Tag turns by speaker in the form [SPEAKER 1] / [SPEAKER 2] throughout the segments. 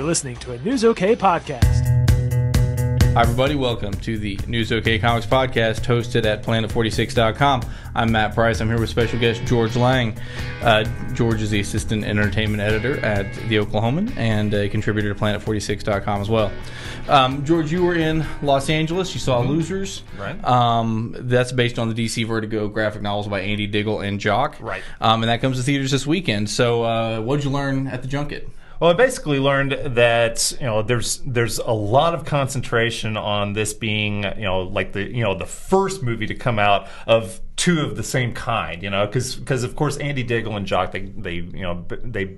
[SPEAKER 1] You're listening to a News OK podcast.
[SPEAKER 2] Hi, everybody. Welcome to the News OK Comics podcast hosted at Planet46.com. I'm Matt Price. I'm here with special guest George Lang. George is the assistant entertainment editor at the Oklahoman and a contributor to Planet46.com as well. George, you were in Los Angeles. You saw Losers.
[SPEAKER 3] Right.
[SPEAKER 2] That's based on the DC Vertigo graphic novels by Andy Diggle and Jock.
[SPEAKER 3] Right.
[SPEAKER 2] And that comes to theaters this weekend. So what did you learn at the junket?
[SPEAKER 3] Well, I basically learned that there's a lot of concentration on this being like the first movie to come out of two of the same kind, because of course Andy Diggle and Jock they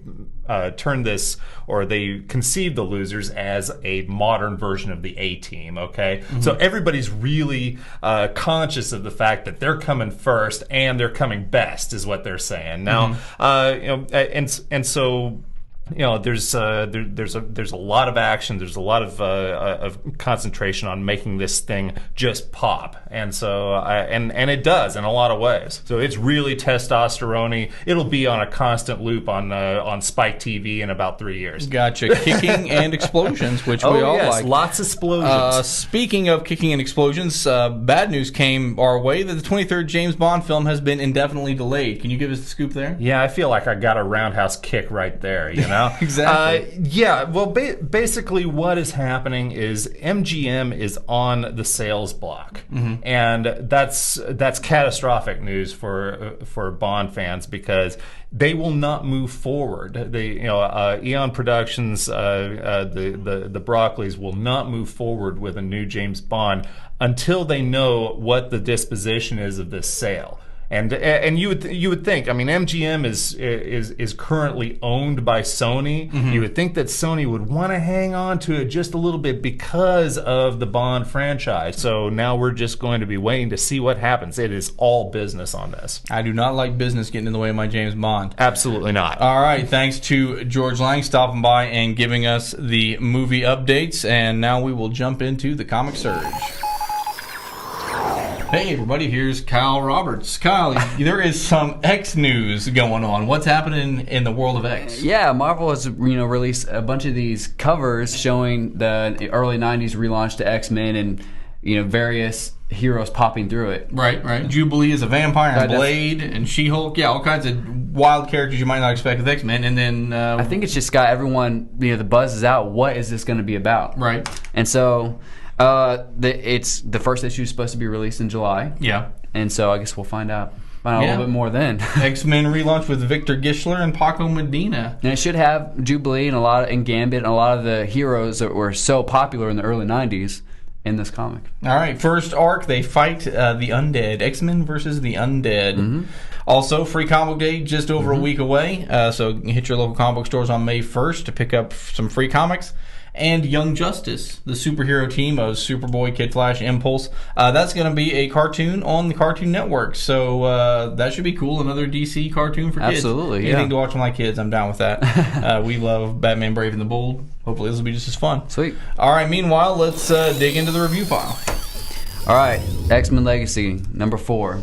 [SPEAKER 3] turned this, or they conceived the Losers as a modern version of the A-Team. Okay, so everybody's really conscious of the fact that they're coming first and they're coming best, is what they're saying now. And so. There's a lot of action. There's a lot of concentration on making this thing just pop, and so and it does in a lot of ways. So it's really testosterone-y. It'll be on a constant loop on Spike TV in about 3 years.
[SPEAKER 2] Gotcha. Kicking and explosions, which we all like.
[SPEAKER 3] Lots of explosions.
[SPEAKER 2] Speaking of kicking and explosions, bad news came our way that the 23rd James Bond film has been indefinitely delayed. Can you give us the scoop there?
[SPEAKER 3] Yeah, I feel like I got a roundhouse kick right there.
[SPEAKER 2] Exactly.
[SPEAKER 3] Well, basically what is happening is MGM is on the sales block, and that's catastrophic news for Bond fans, because they will not move forward. Eon Productions, the Broccoli's will not move forward with a new James Bond until they know what the disposition is of this sale. And you would think, I mean, MGM is currently owned by Sony. You would think that Sony would want to hang on to it just a little bit because of the Bond franchise. So now we're just going to be waiting to see what happens. It is all business on this.
[SPEAKER 2] I do not like business getting in the way of my James Bond.
[SPEAKER 3] Absolutely not.
[SPEAKER 2] All right, thanks to George Lang stopping by and giving us the movie updates. And now we will jump into the Comic Surge. Hey everybody, here's Kyle Roberts. Kyle, there is some X news going on. What's happening in the world of X?
[SPEAKER 4] Yeah, Marvel has released a bunch of these covers showing the early '90s relaunch to X-Men and various heroes popping through it.
[SPEAKER 2] Right. Jubilee is a vampire, and Blade, and She-Hulk. Yeah, all kinds of wild characters you might not expect with X-Men. And then
[SPEAKER 4] I think it's just got everyone. The buzz is out. What is this going to be about?
[SPEAKER 2] Right.
[SPEAKER 4] And so. The first issue is supposed to be released in July.
[SPEAKER 2] Yeah.
[SPEAKER 4] And so I guess we'll find out a little bit more then.
[SPEAKER 2] X-Men relaunch with Victor Gischler and Paco Medina.
[SPEAKER 4] And it should have Jubilee and Gambit and a lot of the heroes that were so popular in the early 90s in this comic.
[SPEAKER 2] All right, first arc, they fight the undead. X-Men versus the undead. Also, Free Comic Book Day just over a week away. So hit your local comic book stores on May 1st to pick up some free comics. And Young Justice, the superhero team of Superboy, Kid Flash, Impulse. That's going to be a cartoon on the Cartoon Network. So that should be cool. Another DC cartoon for kids.
[SPEAKER 4] Absolutely,
[SPEAKER 2] Anything to watch with my kids, I'm down with that. We love Batman Brave and the Bold. Hopefully this will be just as fun.
[SPEAKER 4] Sweet.
[SPEAKER 2] All right, meanwhile, let's dig into the review file.
[SPEAKER 4] All right, X-Men Legacy, number 4.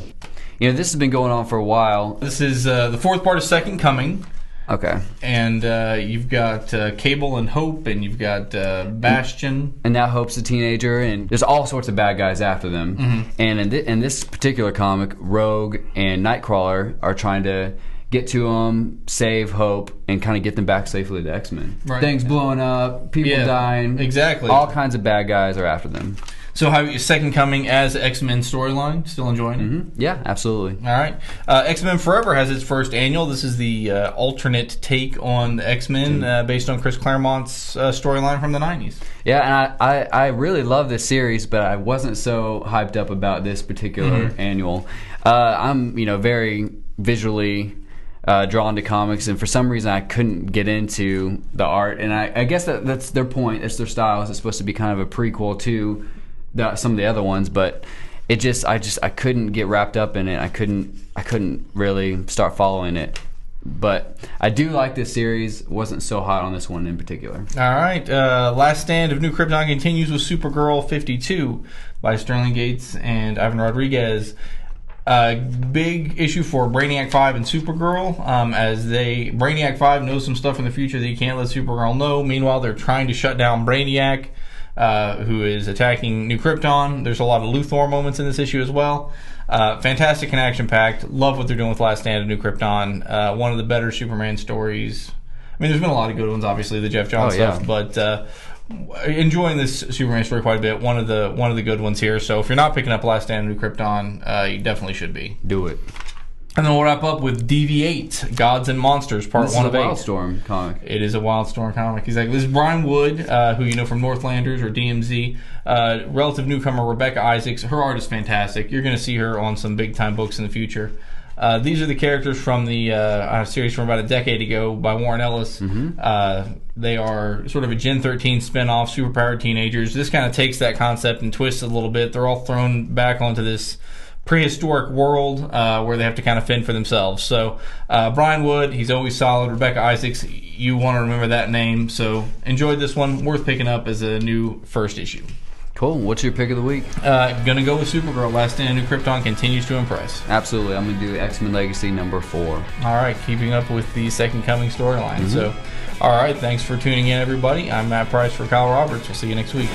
[SPEAKER 4] This has been going on for a while.
[SPEAKER 2] This is the fourth part of Second Coming.
[SPEAKER 4] Okay.
[SPEAKER 2] And you've got Cable and Hope, and you've got Bastion.
[SPEAKER 4] And now Hope's a teenager, and there's all sorts of bad guys after them. And in this particular comic, Rogue and Nightcrawler are trying to get to them, save Hope, and kind of get them back safely to X-Men.
[SPEAKER 2] Right.
[SPEAKER 4] Things blowing up, people dying.
[SPEAKER 2] Exactly.
[SPEAKER 4] All kinds of bad guys are after them.
[SPEAKER 2] So how Second Coming as X-Men storyline? Still enjoying it?
[SPEAKER 4] Yeah, absolutely.
[SPEAKER 2] All right. X-Men Forever has its first annual. This is the alternate take on the X-Men based on Chris Claremont's storyline from the 90s.
[SPEAKER 4] Yeah, and I really love this series, but I wasn't so hyped up about this particular annual. I'm very visually drawn to comics, and for some reason I couldn't get into the art. And I guess that's their point. It's their style. It's supposed to be kind of a prequel to some of the other ones, but I couldn't get wrapped up in it. I couldn't really start following it. But I do like this series. Wasn't so hot on this one in particular.
[SPEAKER 2] All right. Last Stand of New Krypton continues with Supergirl 52 by Sterling Gates and Ivan Rodriguez. Big issue for Brainiac 5 and Supergirl, as Brainiac 5 knows some stuff in the future that he can't let Supergirl know. Meanwhile, they're trying to shut down Brainiac, who is attacking New Krypton. There's a lot of Luthor moments in this issue as well. Fantastic and action-packed. Love what they're doing with Last Stand of New Krypton. One of the better Superman stories. I mean, there's been a lot of good ones, obviously, the Jeff Johns stuff, but enjoying this Superman story quite a bit. One of the good ones here. So if you're not picking up Last Stand of New Krypton, you definitely should be.
[SPEAKER 4] Do it.
[SPEAKER 2] And then we'll wrap up with DV8, Gods and Monsters, Part 1 of 8.
[SPEAKER 4] This is a Wildstorm comic.
[SPEAKER 2] It is a Wildstorm comic, exactly. This is Brian Wood, who you know from Northlanders or DMZ. Relative newcomer Rebecca Isaacs. Her art is fantastic. You're going to see her on some big-time books in the future. These are the characters from the series from about a decade ago by Warren Ellis. They are sort of a Gen 13 spin-off, superpowered teenagers. This kind of takes that concept and twists it a little bit. They're all thrown back onto this prehistoric world where they have to kind of fend for themselves. So Brian Wood, he's always solid. Rebecca Isaacs, you want to remember that name. So enjoyed this one. Worth picking up as a new first issue.
[SPEAKER 4] Cool. What's your pick of the week?
[SPEAKER 2] Gonna go with Supergirl. Last Stand of New Krypton continues to impress.
[SPEAKER 4] Absolutely. I'm going to do X-Men Legacy number 4.
[SPEAKER 2] All right. Keeping up with the Second Coming storyline. So, all right. Thanks for tuning in, everybody. I'm Matt Price for Kyle Roberts. We'll see you next week.